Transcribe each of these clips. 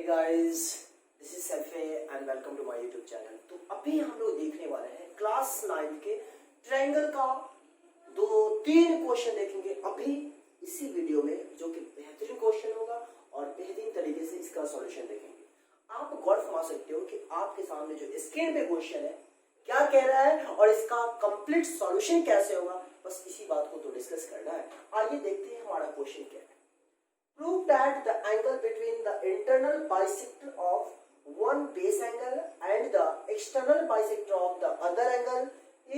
Guys, this is Saife and welcome to my YouTube channel. तो अभी हम लोग देखने वाले हैं क्लास 9 के ट्रायंगल का 2-3 क्वेश्चन देखेंगे अभी इसी वीडियो में, जो कि बेहतरीन क्वेश्चन होगा और बेहतरीन तरीके से इसका सॉल्यूशन देखेंगे। आप गौर फरमा सकते हो कि आपके सामने जो स्क्रीन पे क्वेश्चन है क्या कह रहा है और इसका कंप्लीट सॉल्यूशन कैसे होगा, बस इसी बात को तो डिस्कस करना है। आइए देखते हैं हमारा क्वेश्चन क्या है। Prove that the angle between the internal bisector of one base angle and the external bisector of the other angle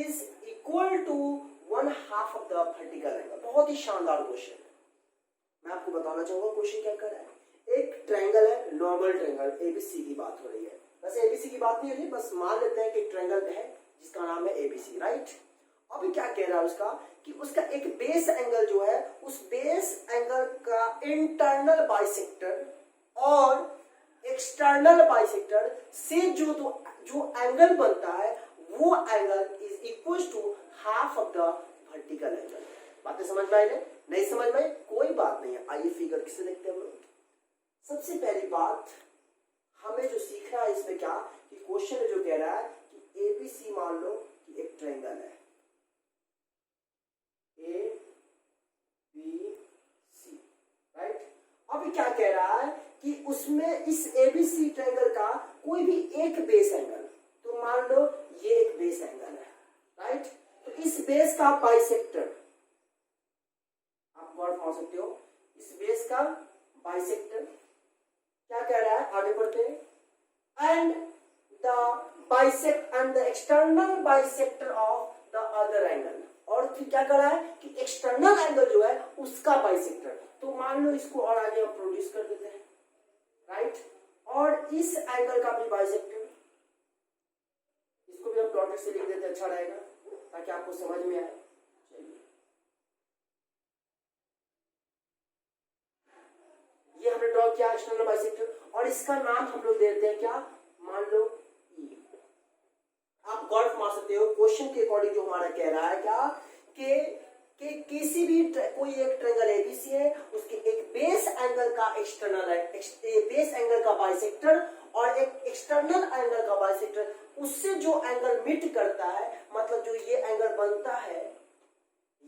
is equal to 1/2 of the vertical angle। बहुत ही शानदार क्वेश्चन है। मैं आपको बताना चाहूंगा क्वेश्चन क्या कर रहा है। एक ट्रायंगल है, नॉर्मल ट्रायंगल, एबीसी की बात हो रही है। बस एबीसी की बात नहीं हो रही, बस मान लेते हैं कि एक ट्रायंगल है जिसका नाम है एबीसी, राइट। अभी क्या कह रहा है उसका कि उसका एक बेस एंगल जो है, उस बेस एंगल का इंटरनल बाइसेक्टर और एक्सटर्नल बाइसेक्टर से जो एंगल बनता है वो angle is equal to 1/2 of the vertical angle. बातें समझ में आई? नहीं समझ में? कोई बात नहीं है। आइए फिगर किसे देखते हैं हम लोग। सबसे पहली बात हमें जो सीखना है इसमें क्या कि क्वेश्चन जो कह रहा है कि एबीसी मान लो कि एक ट्रायंगल है ए बी सी, राइट। अभी क्या कह रहा है कि उसमें इस एबीसी ट्रायंगल का कोई भी एक बेस एंगल, तो मान लो ये एक बेस एंगल है, राइट। तो इस बेस का बाइसेक्टर आप गौर समझ सकते हो, इस बेस का बाइसेक्टर क्या कह रहा है, आगे बढ़ते हैं। And the bisect and the external bisector of the other angle, और फिर क्या कर रहा है कि एक्सटर्नल एंगल जो है उसका बाइसेक्टर। तो मान लो इसको और आगे हम प्रोड्यूस कर देते हैं, राइट। और इस एंगल का भी बाइसेक्टर, इसको भी हम डॉटेड से लिख देते हैं, अच्छा रहेगा ताकि आपको समझ में आए। ये हमने ड्रॉ किया एक्सटर्नल बाइसेक्टर, और इसका नाम हम लोग देते हैं क्या, मान लो ई। आप गौर मार सकते हो क्वेश्चन के अकॉर्डिंग जो हमारा कह रहा है क्या कि किसी भी कोई एक ट्रायंगल एबीसी है, उसके एक बेस एंगल का एक्सटर्नल है, बेस एंगल का बाइसेक्टर और एक एक्सटर्नल एंगल का बाइसेक्टर, उससे जो एंगल मीट करता है, मतलब जो ये एंगल बनता है,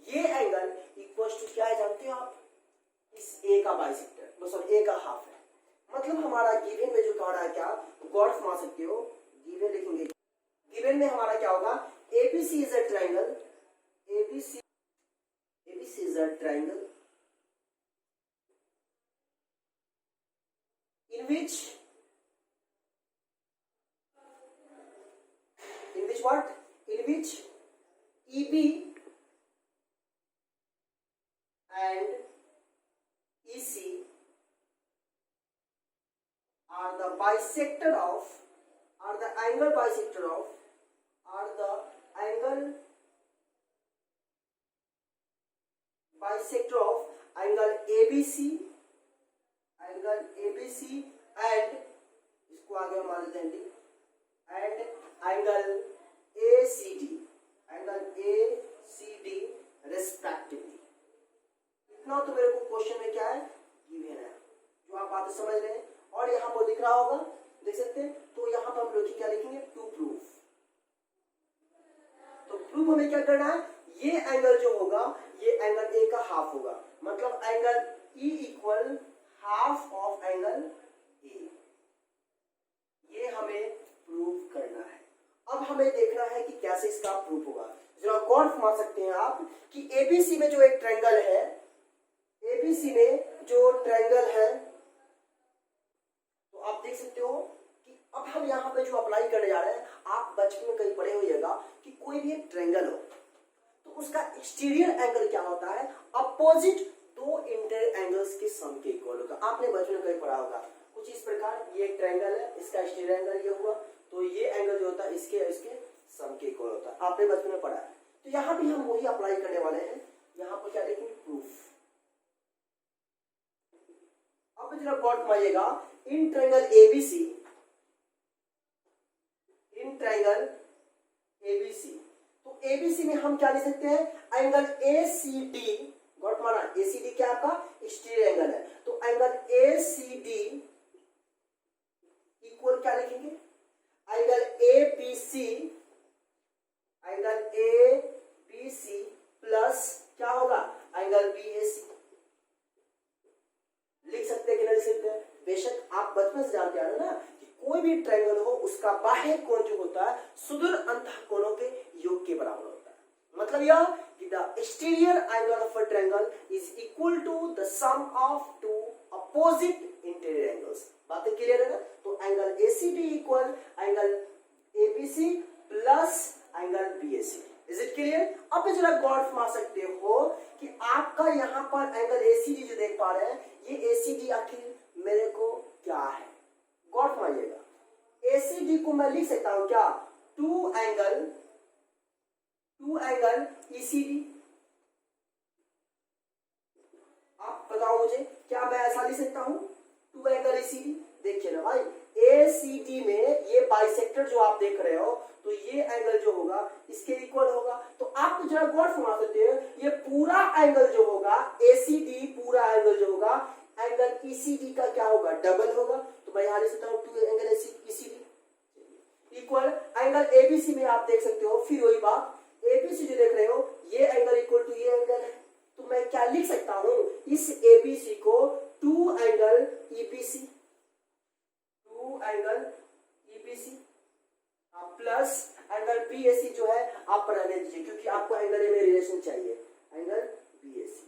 ये एंगल इक्वल टू क्या है जानते हो आप, इस ए का बाइसेक्टर, सॉरी ए का हाफ है। मतलब हमारा गिवन में जो कह रहा है क्या, गौर मार सकते हो, गिवन लिखेंगे, गिवन में हमारा क्या होगा, ABC is a triangle, ABC is a triangle in which what, in which EB and EC are the bisector of, are the angle bisector of, are the angle bisector of angle ABC, angle ABC and इसको आगे हम मान लेते हैं and angle ACD, angle ACD respectively। इतना तो मेरे को क्वेश्चन में क्या है गिवन है, जो आप बातें समझ रहे हैं। और यहाँ पर दिख रहा होगा, देख सकते हैं। तो यहाँ पर हम लोग क्या लिखेंगे, टू प्रूफ। तो प्रूफ हमें क्या करना है, ये एंगल जो होगा ये एंगल ए का हाफ होगा, मतलब angle E equal half of angle A. ये हमें प्रूव करना है। अब हमें देखना है कि कैसे इसका प्रूफ होगा। जरा गौर फरमा सकते हैं आप कि एबीसी में जो एक ट्रायंगल है, एबीसी में जो ट्रायंगल है, तो आप देख सकते हो कि अब हम यहाँ पे जो अप्लाई करने जा रहे हैं, आप बचपन में कहीं पढ़े होइएगा कि कोई भी एक ट्रायंगल हो तो उसका एक्सटीरियर एंगल क्या होता है, अपोजिट दो इंटीरियर एंगल्स के सम के इक्वल होगा। आपने बचपन में कहीं पढ़ा होगा कुछ इस प्रकार, ये एक ट्रायंगल है, इसका एक्सटीरियर एंगल ये हुआ, तो ये एंगल जो होता है इसके सम के इक्वल होता है। आपने बचपन में पढ़ा है। तो यहाँ भी हम वही अप्लाई करने वाले हैं। यहाँ पर क्या लिखेंगे, प्रूफ। अब जरा गौर मारिएगा, in triangle ABC, in triangle ABC, तो एबीसी में हम क्या लिख सकते हैं, एंगल एसीडी, गॉट मारा, एसीडी क्या आपका एक्सटीरियर एंगल है, तो एंगल एसीडी बचपन से जानते आ रहे हैं ना कि कोई भी ट्रायंगल हो उसका बाह्य कोण जो होता है सुदूर अंतः कोणों के योग के बराबर होता है। मतलब यह कि the exterior angle of a triangle is equal to the sum of two opposite interior angles. बातें क्लियर है ना? तो angle ACD equal angle ABC plus angle BAC. Is it clear? अब जरा गौर फरमा सकते हो कि आपका यहाँ पर एंगल एसीडी जो देख पा रहे हैं, ये एसीडी आखिर मेरे को क्या है? गौर फरमाइएगा। एसीडी को मैं लिख सकता हूं क्या? Two angle ECD. आप बताओ मुझे, क्या मैं ऐसा लिख सकता हूं? Two angle ECD. देखिए ना भाई, एसीडी में ये बाइसेक्टर जो आप देख रहे हो, तो ये एंगल जो होगा इसके इक्वल होगा। तो आप तो जरा गौर फरमा सकते हो, ये पूरा एंगल जो होगा एसीडी, पूरा एंगल जो होगा एंगल ईसीडी का क्या होगा? डबल होगा। तो मैं यहां लिख सकता हूं two angle ECD equal angle ABC में आप देख सकते हो, फिर वही बात, एबीसी जो देख रहे हो ये एंगल इक्वल टू ये एंगल है। तो मैं क्या लिख सकता हूं? इस एबीसी को two angle EBC, two angle EBC plus angle BAC जो है आप रहने दीजिए, क्योंकि आपको एंगल ए में रिलेशन चाहिए, एंगल बीएसी।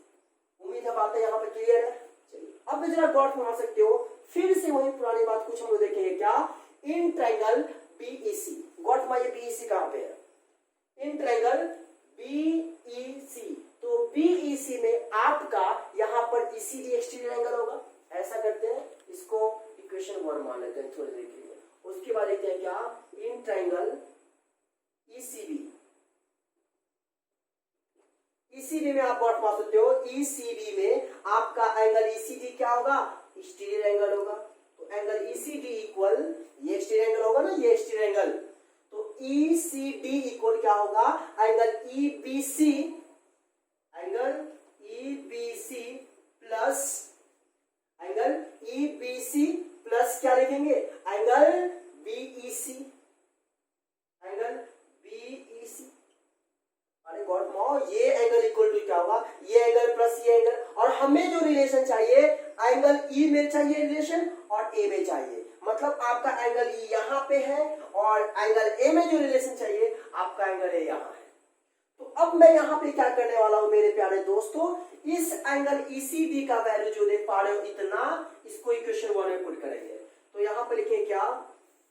उम्मीद है बातें यहाँ पर क्लियर है। चलिए अब जरा गौर फरमा सकते हो, फिर से वही पुरानी बात कुछ हम लोग देखेंगे क्या? In triangle BEC. गौर फरमाइए बीईसी कहां पे है? In triangle BEC. तो बीईसी में आपका यहाँ पर ईसीडी एक्सटीरियर एंगल होगा। ऐसा करते हैं, इसको इक्वेशन 1 मान लेते हैं थोड़ी देर के लिए। उसके बाद देखते हैं क्या? In triangle ECB. ईसीबी में आप गौर फरमा सकते हो, ईसीबी में आपका एंगल ईसीडी क्या होगा? एक्सटीरियर एंगल होगा। तो एंगल ईसीडी इक्वल, ये एक्सटीरियर एंगल होगा ना, ये एक्सटीरियर एंगल, तो ईसीडी इक्वल क्या होगा? Angle EBC, angle EBC plus angle EBC plus क्या लिखेंगे? Angle BEC, angle BEC. अरे गॉड माओ, ये एंगल इक्वल टू क्या होगा? ये एंगल प्लस ये एंगल। और हमें जो रिलेशन चाहिए, एंगल ई में चाहिए रिलेशन और ए में चाहिए। मतलब आपका एंगल ई यहां पे है और एंगल ए में जो रिलेशन चाहिए आपका एंगल ए यहां है। तो अब मैं यहां पे क्या करने वाला हूं मेरे प्यारे दोस्तों, इस एंगल ईसीडी का वैल्यू जो देख पा रहे हो इतना, इसको इक्वेशन 1 में पुट करेंगे। तो यहां पे लिखें क्या?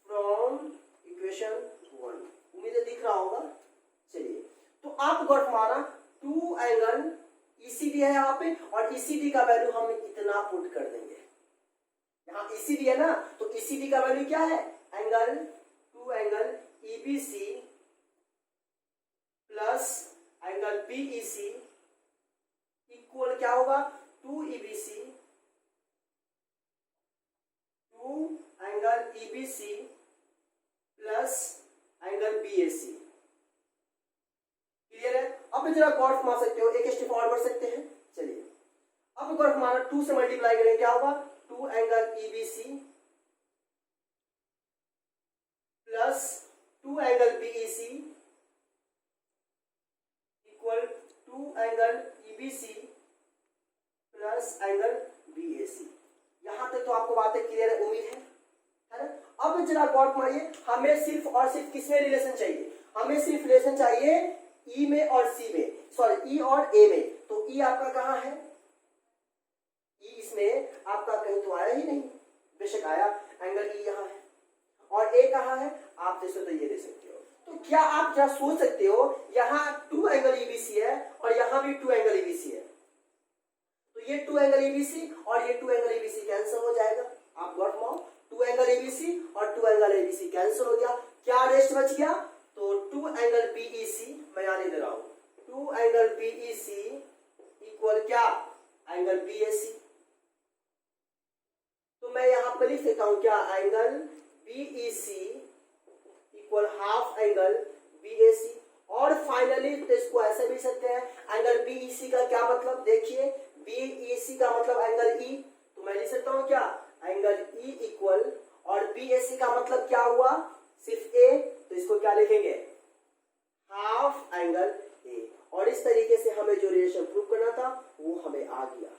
From equation 1। उम्मीद है दिख रहा होगा। चलिए, तो आप गौर फरमाना, टू एंगल ईसीडी है यहाँ पे और ईसीडी का वैल्यू हम इतना पुट कर देंगे। यहाँ ईसीडी है ना, तो ईसीडी का वैल्यू क्या है? Angle, two angle EBC plus angle BEC equal क्या होगा? Two EBC, two angle EBC plus angle BAC. Clear है? अब जरा गौर फरमा सकते हो, एक स्टेप और बढ़ सकते हैं। चलिए, अब गौर फरमाना, 2 से मल्टीप्लाई करें क्या होगा? Two angle EBC plus two angle BEC equal two angle EBC plus angle BAC. यहां तक तो आपको बातें क्लियर है, उम्मीद है ना? अब जरा गौर फरमाइए, हमें सिर्फ और सिर्फ किसमें रिलेशन चाहिए? हमें सिर्फ रिलेशन चाहिए ई में और सी में, सॉरी ई और ए में। तो ई आपका कहां है? ई इसमें आपका कहीं तो आया ही नहीं, बेशक आया, एंगल ई यहां है। और ए कहां है? आप जैसे तो ये दे सकते हो। तो क्या आप जरा सोच सकते हो, यहां टू एंगल ईबीसी है और यहां भी टू एंगल ईबीसी है, तो ये टू एंगल ईबीसी और ये टू एंगल ईबीसी कैंसिल हो जाएगा। आप गौर फरमाओ, टू एंगल ईबीसी और टू एंगल एबीसी कैंसिल हो गया, क्या रेस्ट बच गया? तो टू एंगल बीईसी, मैं यहां नहीं दे रहा हूं, टू एंगल बीईसी इक्वल क्या? Angle BAC. तो मैं यहां पर लिख सकता हूं क्या? Angle BEC equal half angle BAC. और फाइनली तो इसको ऐसे भी सकते हैं, एंगल बीईसी का क्या मतलब? देखिए, बीईसी का मतलब एंगल ई, तो मैं लिख सकता हूं क्या? एंगल ई इक्वल, और बीएसी का मतलब क्या हुआ? सिर्फ ए, तो इसको क्या लिखेंगे? Half angle A. और इस तरीके से हमें जो रिलेशन प्रूव करना था वो हमें आ गया।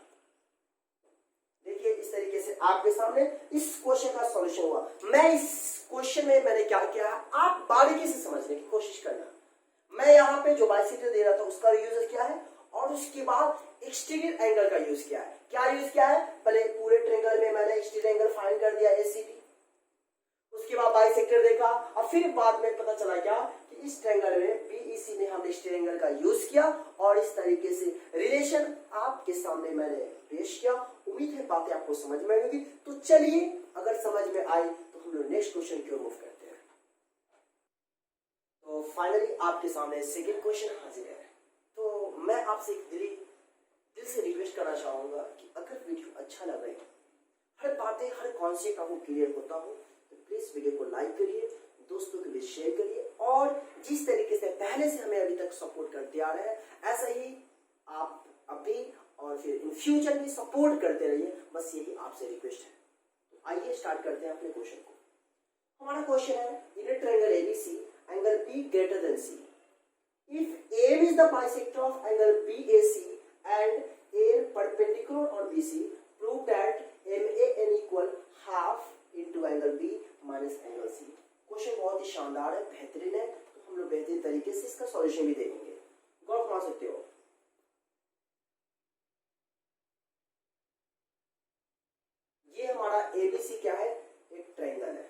देखिए देखिए इस तरीके से आपके सामने इस क्वेश्चन का सॉल्यूशन हुआ। मैं इस क्वेश्चन में मैंने क्या किया, आप बारीकी से समझने की कोशिश करना। मैं यहाँ पे जो बाइसेक्टर दे रहा था उसका यूज किया है और उसके बाद एक्सटीरियर एंगल का यूज किया है। क्या यूज किया है, पहले पूरे ट्रायंगल में मैंने एक्सटीरियर एंगल फाइंड कर दिया एसीबी, उसके बाद बाइसेक्टर देखा और फिर बाद में पता चला क्या कि इस ट्रायंगल में बीईसी में हमने एक्सटीरियर एंगल का यूज किया और इस तरीके से रिलेशन आपके सामने मैंने पेश किया। उम्मीद है बातें आपको समझ में आएगी। तो चलिए अगर समझ में आई तो हम लोग नेक्स्ट क्वेश्चन की ओर मूव करते हैं। तो फाइनली आपके सामने सेकंड क्वेश्चन हाजिर है। तो मैं आपसे दिल से रिक्वेस्ट करना चाहूंगा कि अगर वीडियो अच्छा लगे, हर बातें हर कॉन्सेप्ट आपको क्लियर होता हो तो प्लीज वीडियो को लाइक करिए, दोस्तों के बीच शेयर करिए और जिस तरीके से पहले से हमें अभी तक सपोर्ट करते आ रहे हैं ऐसा ही आप अभी और फिर इन फ्यूचर भी सपोर्ट करते रहिए, बस यही आपसे रिक्वेस्ट है। तो आइए स्टार्ट करते हैं अपने क्वेश्चन को। हमारा क्वेश्चन है in a triangle ABC angle B greater than C, if M is the bisector of angle BAC and a perpendicular on BC, prove that MAN equal half into angle B minus angle C. Question बहुत ही शानदार है, बेहतरीन है, तो हम लोग बेहतरीन तरीके से इसका सॉल्यूशन भी देखेंगे। गौर फरमा सकते हो। ये हमारा एबीसी क्या है, एक ट्रायंगल है,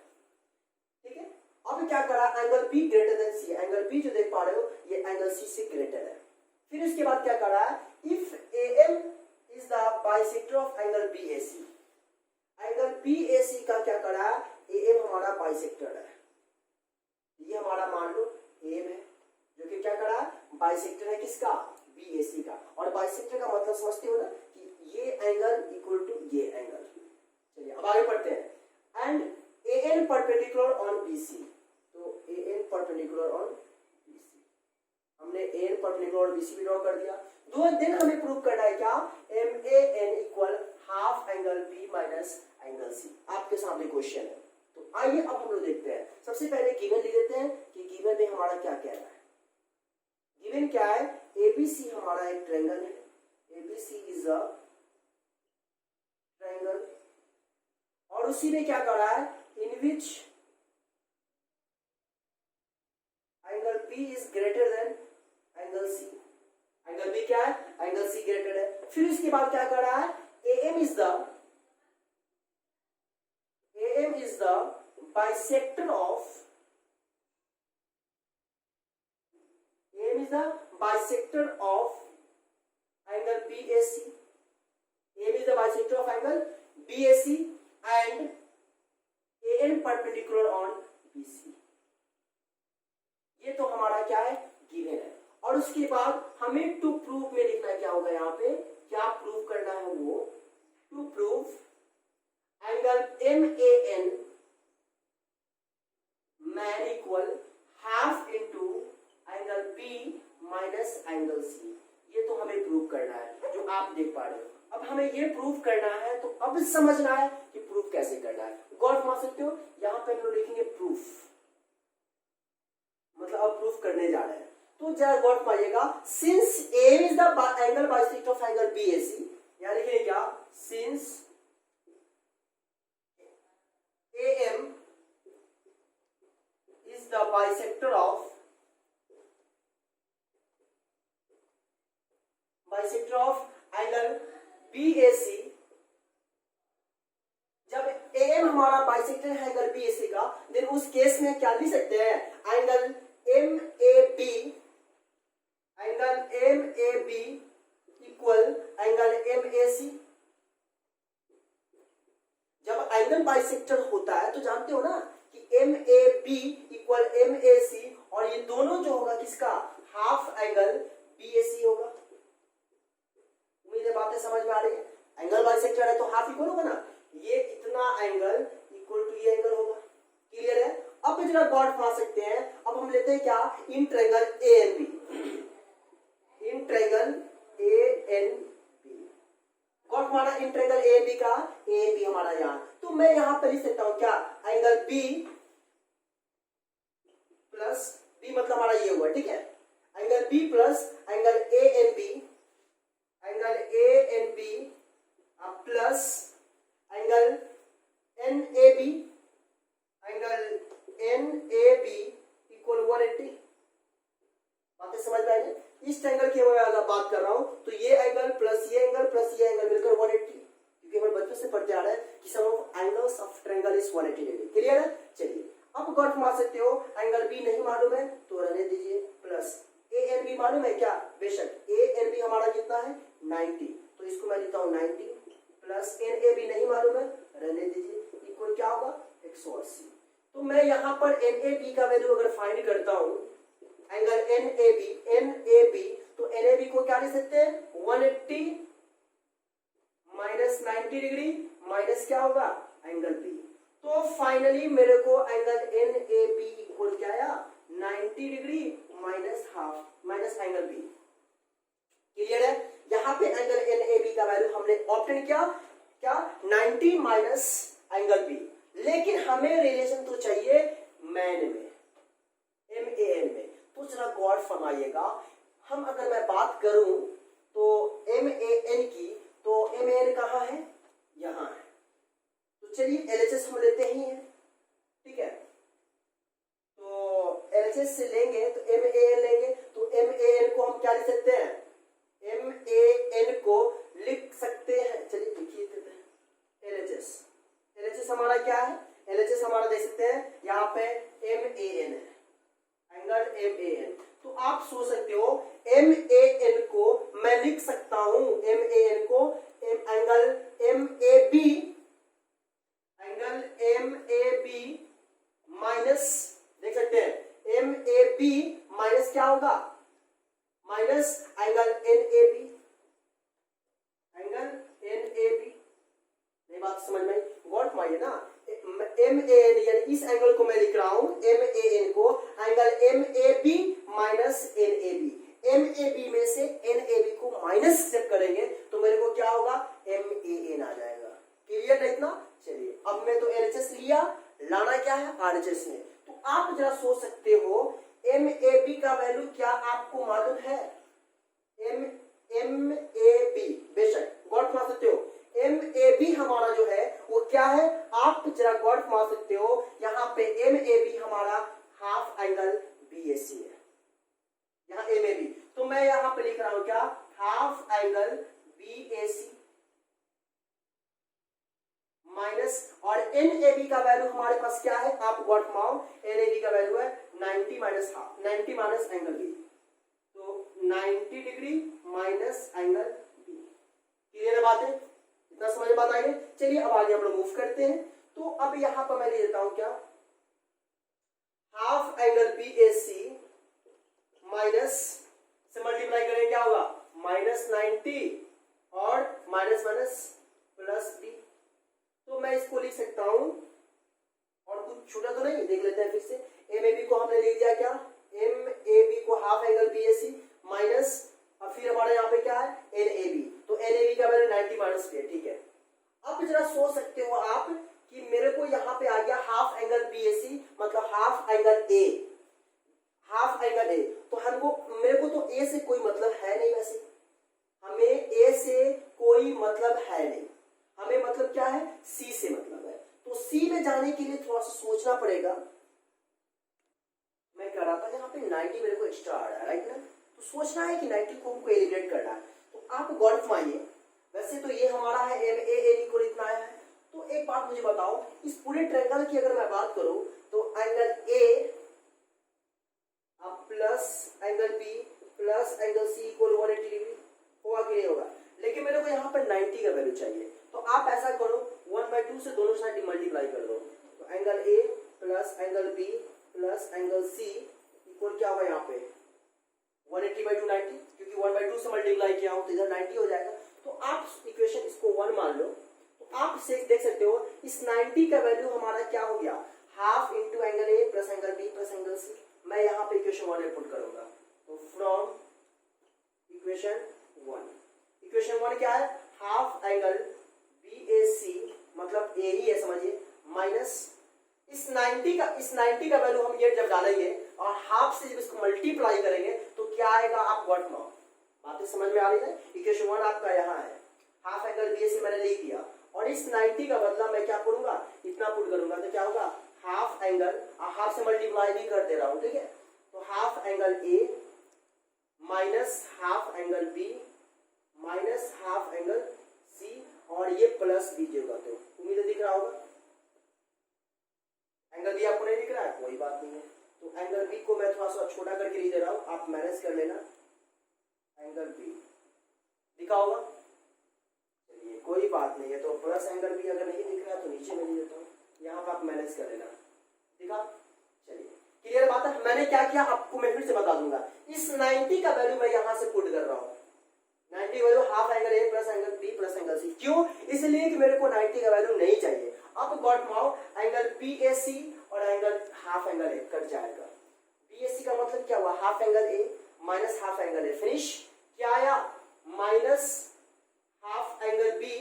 ठीक है। अब क्या करा, angle B greater than C, angle B जो देख पा रहे हो ये एंगल सी से ग्रेटर है। फिर उसके बाद क्या करा, if AM is the bisector of angle BAC, angle BAC का क्या करा, एएम हमारा बाइसेक्टर है, ये हमारा मान लो एम है जो कि क्या करा, बाइसेक्टर है किसका, बीएसी का। और बाइसेक्टर का मतलब समझते हो ना कि ये एंगल इक्वल टू ये एंगल। चलिए अब आगे बढ़ते हैं। And AN perpendicular on BC, तो एएन परपेंडिकुलर ऑन बीसी, हमने एएन परपेंडिकुलर ऑन बीसी भी ड्रॉ कर दिया। दो दिन हमें प्रूव करना है क्या, MAN equal half angle B minus angle C. आपके सामने क्वेश्चन है, तो आइए अब हम लोग देखते हैं। सबसे पहले गिवन लिख देते हैं कि गिवन में हमारा क्या कह रहा है। गिवन क्या है, एबीसी हमारा एक ट्रायंगल है, एबीसी इज अ ट्रायंगल और उसी में क्या कर रहा है, in which angle B is greater than angle C. Angle B क्या है, एंगल सी ग्रेटर है। फिर उसके बाद क्या कर रहा है, am is the bisector of, AM is the bisector of angle BAC. AM is the bisector of angle BAC and AN perpendicular on BC. ये तो हमारा क्या है, गिवन है। और उसके बाद हमें टू प्रूव में लिखना क्या होगा, यहाँ पे क्या प्रूव करना है, वो to prove angle MAN man equal half into angle B minus angle C। ये तो हमें प्रूव करना है जो आप देख पा रहे हो। अब हमें ये प्रूव करना है तो अब समझना है कि प्रूफ कैसे करना है। गौर फरमा सकते हो, यहाँ पे हम लोग लिखेंगे प्रूफ, मतलब अब प्रूफ करने जा रहे हैं। तो जरा गौर फरमाइएगा, since AM is the angle bisector of angle BAC, यहाँ लिखेंगे क्या, since AM is the bisector of angle BAC, जब AM हमारा बाइसेक्टर है एंगल BAC का, देन उस केस में क्या लिख सकते हैं, angle MAB equal angle MAC। जब एंगल बाइसेक्टर होता है तो जानते हो ना कि MAB इक्वल MAC और ये दोनों जो होगा किसका, हाफ एंगल BAC होगा। उम्मीद है बातें समझ में आ रही है। एंगल बाइसेक्टर है तो हाफ इक्वल होगा ना, ये इतना एंगल इक्वल टू ये एंगल होगा। क्लियर है। अब जरा गौर फरमा सकते हैं, अब हम लेते हैं क्या, in triangle ANB, in triangle ANB। गौर फरमाना इन ट्रायंगल ANB का, ANB हमारा यहाँ, तो मैं यहाँ पर लिख सकता हूँ क्या, एंगल B प्लस B, मतलब हमारा ये हुआ, ठीक है, angle B plus angle ANB, angle ANB plus angle NAB, angle NAB equal 180। बातें समझ में आई? इस ट्रायंगल की मैं अगर बात कर रहा हूं तो ये एंगल प्लस ये एंगल प्लस ये एंगल मिलकर 180, क्योंकि हम बच्चों से पढ़ते आ रहे हैं कि sum of angles of triangle is 180 degree. Clear है? चलिए अब गॉट मार सकते हो, एंगल बी नहीं मालूम है तो रहने दीजिए, प्लस ANB मालूम है क्या? बेशक ANB हमारा कितना है 90, तो इसको मैं लिखता हूँ 90 प्लस NAB नहीं मालूम है, रहने दीजिए, इक्वल क्या होगा 180। तो मैं यहाँ पर NAB का वैल्यू अगर फाइंड करता हूँ, एंगल NAB तो NAB को क्या लिख सकते हैं 180 माइनस 90 डिग्री माइनस क्या होगा एंगल B। तो फाइनली मेरे को एंगल NAB इक्वल क्या आया 90 degree minus half minus angle B। Clear है? यहाँ पे एंगल NAB का वैल्यू हमने ऑप्टेन किया क्या 90 माइनस एंगल B, लेकिन हमें रिलेशन तो चाहिए मैन में, MAN में। तो जरा गौर फरमाइएगा, हम अगर मैं बात करूं तो MAN की, तो MAN कहाँ है? यहां है। तो चलिए LHS हम लेते ही हैं, ठीक है? तो LHS से लेंगे तो MAN लेंगे, तो MAN को हम क्या लिख सकते हैं? MAN को लिख सकते हैं, चलिए लिखिए LHS हमारा क्या है? LHS हमारा देख सकते हैं यहाँ पे MAN है, एंगल MAN। तो आप सोच सकते हो MAN को मैं लिख सकता हूं, MAN को angle MAB, angle MAB minus, देख सकते हैं MAB माइनस क्या होगा minus angle NAB, angle NAB। नहीं बात समझ में? गॉट माइए ना, MAN यानी इस एंगल को मैं लिख रहा हूं MAN को angle MAB minus NAB, MAB में से NAB को माइनस जब करेंगे तो मेरे को क्या होगा MAN आ जाएगा। क्लियर है इतना? चलिए अब मैं तो LHS लिया, लाना क्या है RHS में। तो आप जरा सोच सकते हो MAB का वैल्यू क्या आपको मालूम है? MAB बेशक गॉट मार सकते हो, MAB हमारा जो है वो क्या है, आप जरा गॉड मार सकते हो, यहाँ पे MAB हमारा हाफ एंगल BAC है, यहाँ MAB। तो मैं यहाँ पे लिख रहा हूं क्या हाफ एंगल BAC माइनस, और NAB का वैल्यू हमारे पास क्या है, आप गॉड मारो, NAB का वैल्यू है 90 minus half, 90 minus angle B, तो 90 degree minus angle B। Clear है बातें? इतना समझ में बात आई है? चलिए अब आगे हम लोग मूव करते हैं। तो अब यहां पर मैं ले लेता हूं क्या हाफ एंगल BAC माइनस से मल्टीप्लाई करें क्या होगा माइनस 90 और माइनस माइनस प्लस B। तो मैं इसको लिख सकता हूं, और कुछ छूटा तो नहीं, देख लेते हैं फिर से। MAB को हमने लिख दिया क्या MAB को हाफ एंगल BAC माइनस, अब फिर हमारे यहाँ पे क्या है NAB, तो NAB का वैल्यू 90 माइनस B, ठीक है। अब जरा सोच सकते हो आप कि मेरे को यहाँ पे आ गया हाफ एंगल BAC मतलब half angle A, half angle A। तो हमको मेरे को तो A से कोई मतलब है नहीं, वैसे हमें A से कोई मतलब है नहीं, हमें मतलब क्या है C से मतलब है। तो C में जाने के लिए थोड़ा सा सोचना पड़ेगा। मैं कह रहा था यहाँ पे 90 मेरे को एक्स्ट्रा आ रहा है, राइट ना, तो सोचना है कि 90 को हमको एलिमिनेट करना है। तो आप गौर फरमाइए, वैसे तो ये हमारा है MAN को इतना आया है। तो एक बात मुझे बताओ, इस पूरे ट्रायंगल की अगर मैं बात करूं तो angle A plus angle B plus angle C equal 180 degree होगा कि नहीं होगा, लेकिन मेरे को यहाँ पर 90 का वैल्यू चाहिए। तो आप ऐसा करो 1/2 से दोनों साइड मल्टीप्लाई कर दो, तो angle A plus angle B plus angle C equal क्या होगा यहाँ पे 180/2 90, क्योंकि 1/2 से मल्टीप्लाई किया हो तो इधर 90 हो जाएगा। तो आप इक्वेशन इसको 1 मान लो, तो आप देख सकते हो इस 90 का वैल्यू हमारा क्या हो गया half into angle A plus angle B plus angle C। मैं यहाँ पे इक्वेशन 1 पुट करूंगा, तो फ्रॉम इक्वेशन 1 क्या है हाफ एंगल BAC मतलब A ही है समझिए, माइनस इस 90 का वैल्यू हम ये जब डालेंगे और हाफ से जब इसको मल्टीप्लाई करेंगे तो क्या आएगा आप गॉट मार्क। बातें समझ में आ रही है? इक्वेशन 1 आपका यहाँ है, हाफ एंगल BAC मैंने लिख दिया और इस 90 का बदला मैं क्या करूंगा, इतना पुट करूंगा, तो क्या होगा, हाफ एंगल, हाफ से मल्टीप्लाई भी कर दे रहा हूं, ठीक है, तो half angle A minus half angle B minus half angle C, और ये प्लस बी जो करते हो, उम्मीद है दिख रहा होगा। एंगल बी आपको नहीं दिख रहा है, कोई बात नहीं है, तो एंगल बी को मैं थोड़ा सा छोटा करके लिख दे रहा हूं, आप मैनेज कर लेना। एंगल बी दिखा होगा, चलिए कोई बात नहीं है, तो प्लस एंगल बी अगर नहीं दिख रहा है तो नीचे में लिख देता हूँ, यहाँ पर आप मैनेज कर लेना, दिखा। चलिए क्लियर बात है। मैंने क्या किया आपको मैं फिर से बता दूंगा, इस 90 का वैल्यू मैं यहाँ से पुट कर रहा हूँ, 90 value half angle A plus angle B plus angle C, क्यों, इसलिए कि मेरे को 90 का वैल्यू नहीं चाहिए। अब गॉट माओ एंगल बी ए सी और angle half angle A cut जाएगा, बी ए सी का मतलब क्या हुआ, half angle A minus half angle A, finish, क्या आया, माइनस हाफ एंगल बी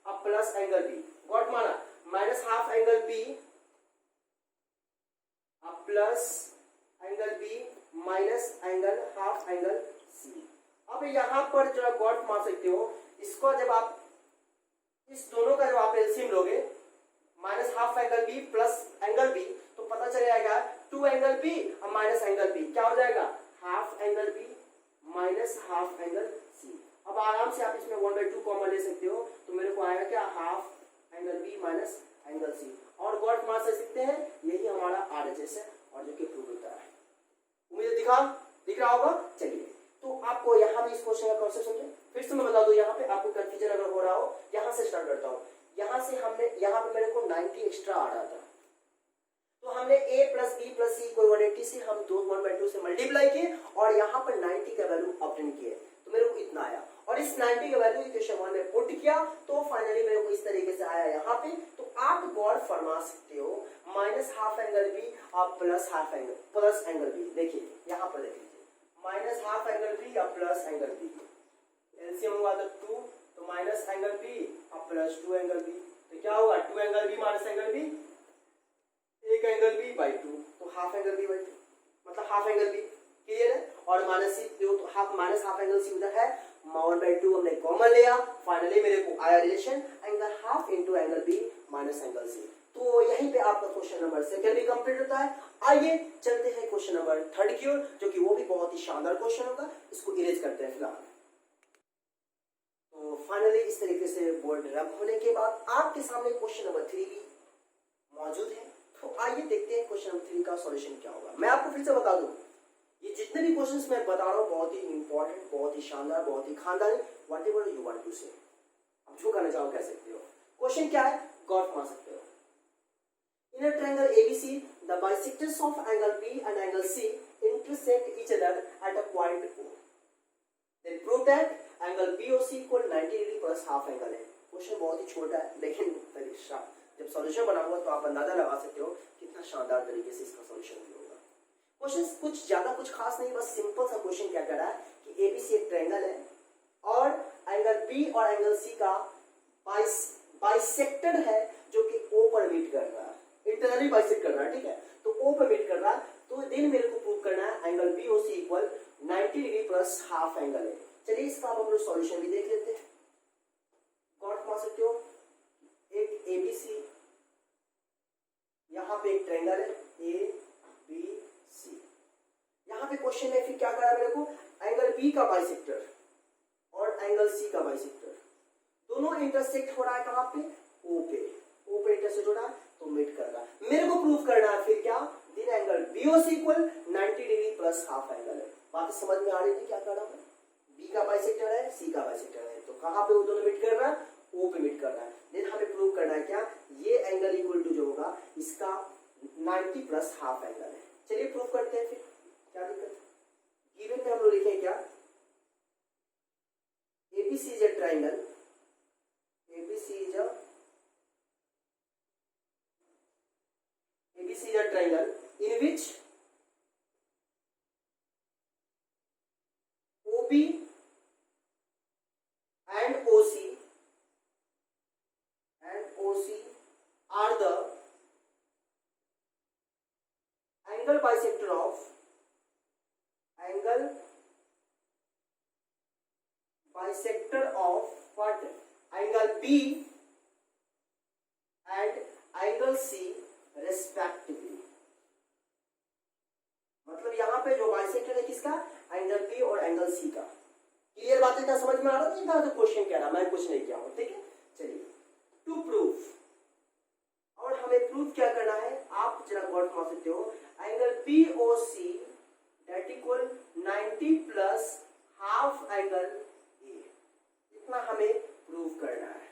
अब प्लस एंगल बी, गॉट माना, माइनस हाफ एंगल बी अब plus angle B minus angle half angle C. अब यहाँ पर जो गॉट मार सकते हो, इसको जब आप इस दोनों का जब आप एलसीएम लोगे, minus half angle B plus angle B, तो पता चल जाएगा 2 एंगल बी और माइनस एंगल बी, क्या हो जाएगा, half angle B minus half angle C. अब आराम से आप इसमें 1/2 कॉमन ले सकते हो, तो मेरे को आएगा क्या, half angle B minus angle C, और गॉट मार सकते हैं, यही हमारा आरएचएस है, और जो कि प्रूव होता है। उम्मीद दिख रहा होगा। चलिए, तो आपको यहाँ भी इस क्वेश्चन का कॉन्सेप्ट समझे, फिर से मैं बता दूं, यहाँ पे आपको कंफ्यूजन अगर हो रहा हो, यहाँ से स्टार्ट करता हूँ। यहाँ से हमने, यहाँ पे मेरे को 90 एक्स्ट्रा आ रहा था, तो हमने a प्लस बी प्लस सी को 180 से हम 1/2 से मल्टीप्लाई किए, और यहाँ पर 90 का वैल्यू ऑब्टेन किए, तो मेरे को इतना आया, और इस 90 का वैल्यू इक्वेशन 1 में पुट किया, तो फाइनली मेरे को इस तरीके से आया यहाँ पे। तो आप गौर फरमा सकते हो, माइनस हाफ एंगल बी और plus half angle plus angle B, देखिए यहाँ पर देखिए, माइनस हाफ एंगल बी या प्लस एंगल बी, एलसीएम हुआ तो 2, तो माइनस एंगल बी और प्लस 2 एंगल बी, तो क्या होगा, 2 angle B minus angle B, 1 angle B by 2, तो हाफ एंगल बी बाई 2, मतलब हाफ एंगल बी, क्लियर है। और माइनस सी जो तो half minus half angle C उधर है, 1/2 हमने कॉमन लिया, फाइनली मेरे को आया relation angle half into angle B minus angle C. तो यहीं पे आपका क्वेश्चन नंबर 2 भी कंप्लीट होता है। आइए चलते हैं क्वेश्चन नंबर 3 की ओर, जो कि वो भी बहुत ही शानदार क्वेश्चन होगा, इसको इरेज करते हैं फिलहाल। तो फाइनली इस तरीके से बोर्ड रब होने के बाद आपके सामने क्वेश्चन नंबर 3 भी मौजूद है। तो आइए देखते हैं क्वेश्चन नंबर 3 का सॉल्यूशन क्या होगा। मैं आपको फिर से बता दूं, ये जितने भी क्वेश्चंस मैं बता रहा हूँ बहुत ही इंपॉर्टेंट, बहुत ही शानदार, बहुत ही खानदानी, व्हाटएवर यू वांट टू से, आप जो कहना चाहो कह सकते हो। क्वेश्चन क्या है, गौर मार सकते हो। In a triangle ABC, the bisectors of angle B and angle C intersect each other at a point O. Then prove that angle BOC equal 90 degree plus half angle है। क्वेश्चन बहुत ही छोटा है, लेकिन परीक्षा जब सॉल्यूशन बनाऊंगा तो आप अंदाजा लगा सकते हो कितना शानदार तरीके से इसका सॉल्यूशन होगा। क्वेश्चन कुछ ज्यादा कुछ खास नहीं, बस सिंपल सा क्वेश्चन क्या कह रहा है कि एबीसी एक ट्रायंगल है और एंगल बी और एंगल सी का बाइसेक्टेड है, जो कि ओ पर मीट कर रहा है, इंटरनली बाइसेक्ट कर रहा है, ठीक है, तो ओ पर मीट कर रहा है। तो देन मेरे को प्रूव करना है angle BOC equal 90 degree plus half angle है। चलिए इसका अब हम लोग सॉल्यूशन भी देख लेते हैं। गॉट मान सकते हो, एक एबीसी, यहाँ पे एक ट्रायंगल है ए बी सी, यहाँ पे क्वेश्चन में फिर क्या करा मेरे को, एंगल बी का बाइसेक्टर और एंगल सी का बाइसेक्टर दोनों इंटरसेक्ट हो रहा है कहाँ पे, ओ पे, ओ पे इंटरसेक्ट हो रहा है तो मीट कर रहा है। मेरे को प्रूफ करना है फिर क्या, दिन angle BOC equal 90 degree plus half angle है। बात समझ में आ रही थी क्या कर रहा हूं, बी का बाइसेक्टर है सी का बाइसेक्टर है, तो कहाँ पे वो दोनों मीट कर रहा है, ओ पे मीट कर रहा है। देन हमें प्रूव करना है क्या, ये एंगल इक्वल टू जो होगा इसका 90 प्लस हाफ एंगल है। चलिए प्रूव करते हैं फिर, क्या दिक्कत है। गिवन में हम लोग लिखे क्या, ABC is a triangle, ABC is a triangle in which OB and OC are the angle bisector of what, angle B C respectively. मतलब यहाँ पे जो बाइसेक्टर है किसका, एंगल बी और एंगल सी का। क्लियर बात है, क्या समझ में आ रहा था? तो क्वेश्चन क्या रहा, मैं कुछ नहीं किया हूं, ठीक है। चलिए, टू प्रूफ, और हमें प्रूफ क्या करना है, आप जरा गौर समझ सकते हो, angle P O C that equal 90 plus half angle A, इतना हमें प्रूफ करना है।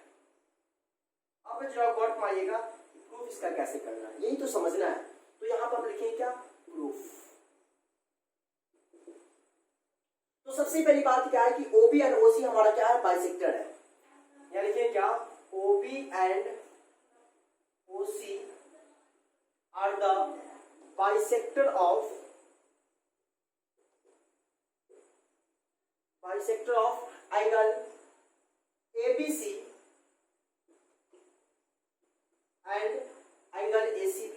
अब जरा गौर मारिएगा प्रूफ इसका कैसे करना है, यही तो समझना है। तो यहां पर हम लिखेंगे क्या, प्रूफ। तो सबसे पहली बात क्या है कि OB एंड OC हमारा क्या है, बाइसेक्टर है। यहाँ लिखिए क्या, OB and OC are the bisector of angle ABC and angle ACB।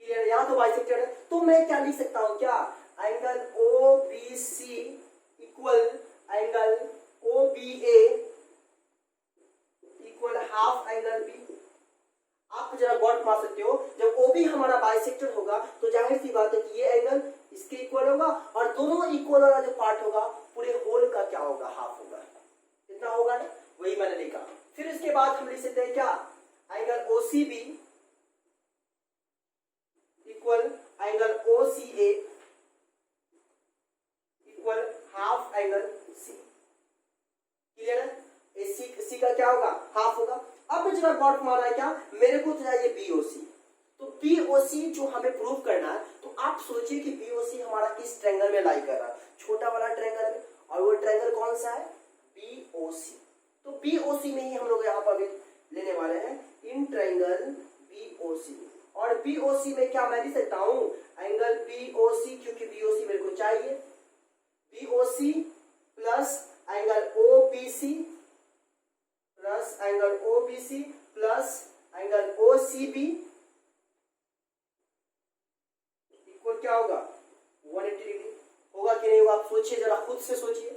Clear, यहां तो बाइसेक्टर है, तो मैं क्या लिख सकता हूं, क्या angle OBC equal angle OBA equal half angle B। आप जरा गौर मार सकते हो, जब OB हमारा बाइसेक्टर होगा तो जाहिर सी बात है कि ये एंगल इसके इक्वल होगा, और दोनों इक्वल वाला जो पार्ट होगा पूरे होल का क्या होगा, हाफ होगा। कितना होगा ना, वही मैंने लिखा। फिर इसके बाद हम लिख सकते हैं क्या, angle OCB equal angle OCA equal half angle C। Clear है, सी का क्या होगा, हाफ होगा। अब जरा गौर मारना है क्या, मेरे को चाहिए BOC, तो BOC जो हमें प्रूव करना है, तो आप सोचिए कि BOC हमारा किस ट्रायंगल में लाई कर रहा है, छोटा वाला ट्रायंगल में, और वो ट्रायंगल कौन सा है, BOC। तो BOC में ही हम लोग यहाँ पर लेने वाले हैं, इन ट्रायंगल BOC। और BOC में क्या मैं लिख सकता हूं, एंगल BOC, क्योंकि BOC मेरे को चाहिए, BOC plus angle OBC plus angle OBC plus angle OCB equal क्या होगा, 180 डिग्री। होगा कि नहीं होगा, आप सोचिए, जरा खुद से सोचिए।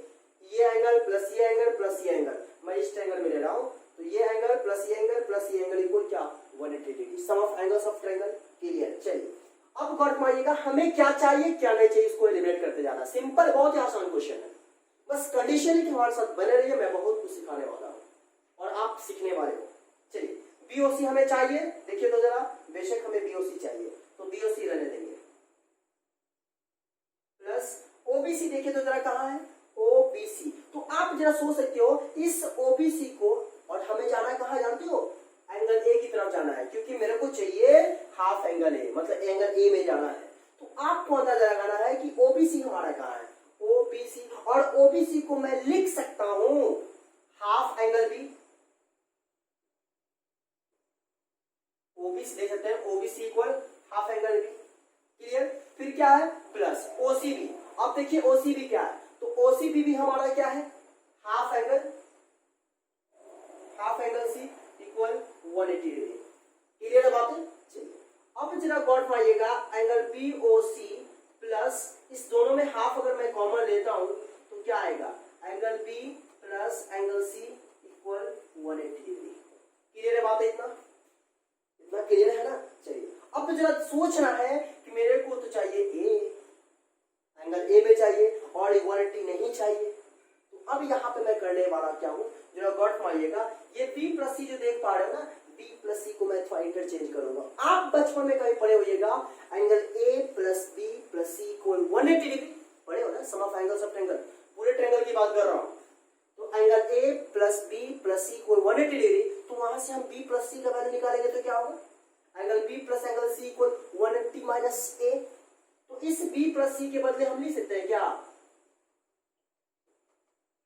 ये एंगल प्लस ये एंगल प्लस ये एंगल, मैं इस ट्रायंगल में ले रहा हूं, तो ये एंगल प्लस ये एंगल प्लस ये एंगल इक्वल क्या, 180 degree. Sum of angles of triangle. Clear. चलिए, अब गौर मारिएगा, हमें क्या चाहिए क्या नहीं चाहिए, इसको एलिमिनेट करते जाना। सिंपल, बहुत ही आसान क्वेश्चन है, बस कंडीशन है कि हमारे साथ बने रहिए, मैं बहुत कुछ सिखाने वाला हूं और आप सीखने वाले हो। चलिए, BOC हमें चाहिए, देखिए तो जरा, बेशक हमें BOC चाहिए, तो BOC रहने देंगे, प्लस OBC, देखिए तो जरा कहां है, OBC। तो आप जरा सोच सकते हो, इस OBC को, और हमें जाना है कहां, जानते हो, एंगल A की तरफ जाना है, क्योंकि मेरे को चाहिए हाफ एंगल A, मतलब एंगल A में जाना है। तो आपको अंदाजा लगाना है कि OBC हमारा कहां है, OBC, और OBC को मैं लिख सकता हूं हाफ एंगल B। OBC देख सकते हैं, OBC equal half angle B। Clear. फिर क्या है, प्लस OCB। अब देखिए OCB क्या है, तो OCB भी हमारा क्या है, half angle C equal 180 degree. Clear है बातें। चलिए, अब जरा गौर मारिएगा, एंगल BOC प्लस इस दोनों में हाफ अगर मैं कॉमन लेता हूं तो क्या आएगा, angle B plus angle C equal 180 degree. Clear है बात, इतना क्लियर है ना। चलिए, अब तो जरा सोचना है कि मेरे को तो चाहिए A, एंगल A में चाहिए, और 180 नहीं चाहिए। तो अब यहाँ पे मैं करने वाला क्या हूँ, जरा गौर मारिएगा, ये B प्लस C जो देख पा रहे हो ना, B प्लस C को मैं थोड़ा इंटरचेंज करूंगा। आप बचपन में कहीं पढ़े होइएगा, angle A plus B plus C equal 180 degree, पढ़े हो ना, sum of angles of triangle, पूरे ट्रायंगल की बात कर रहा हूँ। तो angle A plus B plus C equal 180 degree, तो वहां से हम B प्लस C का वैल्यू निकालेंगे तो क्या होगा, angle B plus angle C equal 180 minus A। तो इस B प्लस C के बदले हम लिख सकते हैं क्या,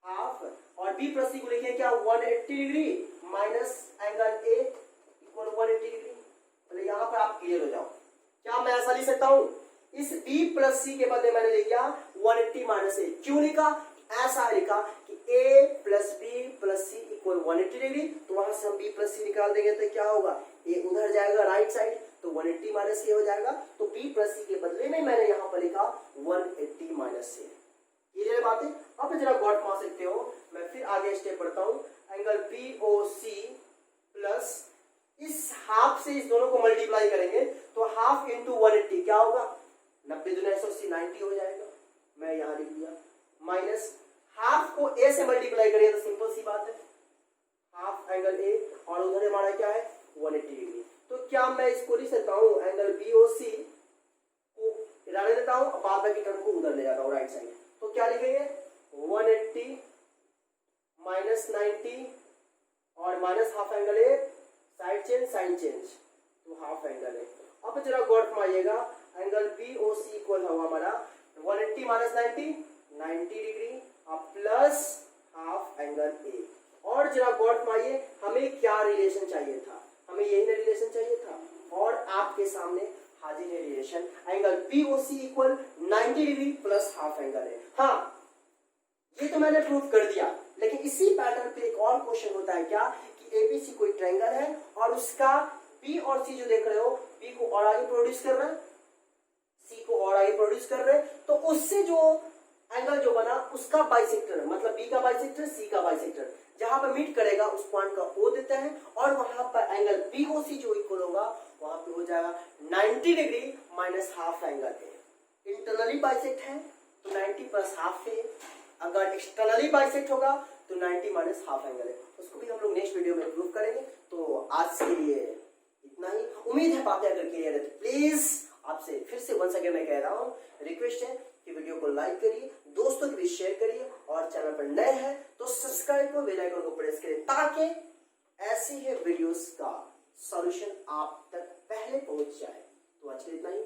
हाफ, और B प्लस C को लिखे क्या, 180 degree minus angle A equal 180 degree. मतलब यहाँ पर आप क्लियर हो जाओ, क्या मैं ऐसा लिख सकता हूं, इस B प्लस C के बदले मैंने लिख दिया 180 माइनस A। क्यों लिखा, ऐसा लिखा कि A plus B plus C equal 180 degree, तो वहां से हम B प्लस C निकाल देंगे तो क्या होगा, A उधर जाएगा राइट साइड, तो 180 माइनस A हो जाएगा। तो B प्लस C के बदले में मैंने यहाँ पर लिखा 180 माइनस A। ये बातें अब जरा गौर मार सकते हो। मैं फिर आगे स्टेप बढ़ता हूं, एंगल BOC प्लस इस हाफ से इस दोनों को मल्टीप्लाई करेंगे तो हाफ इंटू 180 क्या होगा, 90 दूनी 180 90 हो जाएगा, मैं यहां लिख दिया। माइनस हाफ को ए से मल्टीप्लाई करिए तो सिंपल सी बात है, हाफ एंगल ए, और उधर हमारा क्या है 180 डिग्री। तो क्या मैं इसको लिख सकता हूं एंगल बीओसी को रहने देता हूं, बाद बाकी टर्म को उधर ले जाता हूं राइट साइड। तो क्या लिखेंगे 180 माइनस 90 और minus half angle A, side change sign change, तो हाफ एंगल ए। अब जरा गौर फरमाइएगा एंगल बीओसी इक्वल होगा हमारा 180 माइनस 90 90 डिग्री अब प्लस हाफ एंगल ए। और जरा गौर फरमाइए हमें क्या रिलेशन चाहिए था, हमें यही ना रिलेशन चाहिए था, और आपके सामने हाजिर है relation angle BOC equal 90 degree plus half angle ए। हाँ ये तो मैंने प्रूव कर दिया, लेकिन इसी पैटर्न पे एक और क्वेश्चन होता है क्या कि एबीसी कोई ट्रायंगल है और उसका बी और सी जो देख रहे हो, बी को और आगे प्रोड्यूस कर रहा है, सी को और आगे प्रोड्यूस कर रहे हैं, तो उससे जो एंगल जो बना उसका बाइसेक्टर, मतलब बी का बाइसेक्टर सी का बाइसेक्टर, जहां पर मीट करेगा उस पॉइंट का ओ देते हैं, और वहां पर एंगल बीओसी जो इक्वल होगा वहां पे हो जाएगा 90 डिग्री माइनस हाफ एंगल ए। इंटरनली बाइसेक्ट है तो 90 प्लस हाफ है, अगर एक्सटर्नली बाइसेक्ट होगा तो 90 माइनस हाफ एंगल है, उसको भी हम लोग नेक्स्ट वीडियो में प्रूव करेंगे। तो आज के लिए इतना ही, उम्मीद है बातें अगर क्लियर है तो प्लीज आपसे फिर से वंस अगेन मैं कह रहा हूँ, रिक्वेस्ट है कि वीडियो को लाइक करिए, दोस्तों के बीच शेयर करिए, और चैनल पर नए हैं तो सब्सक्राइब को बेल आइकन को प्रेस करें ताकि ऐसी ही वीडियोस का सॉल्यूशन आप तक पहले पहुंच जाए। तो आज के लिए इतना ही।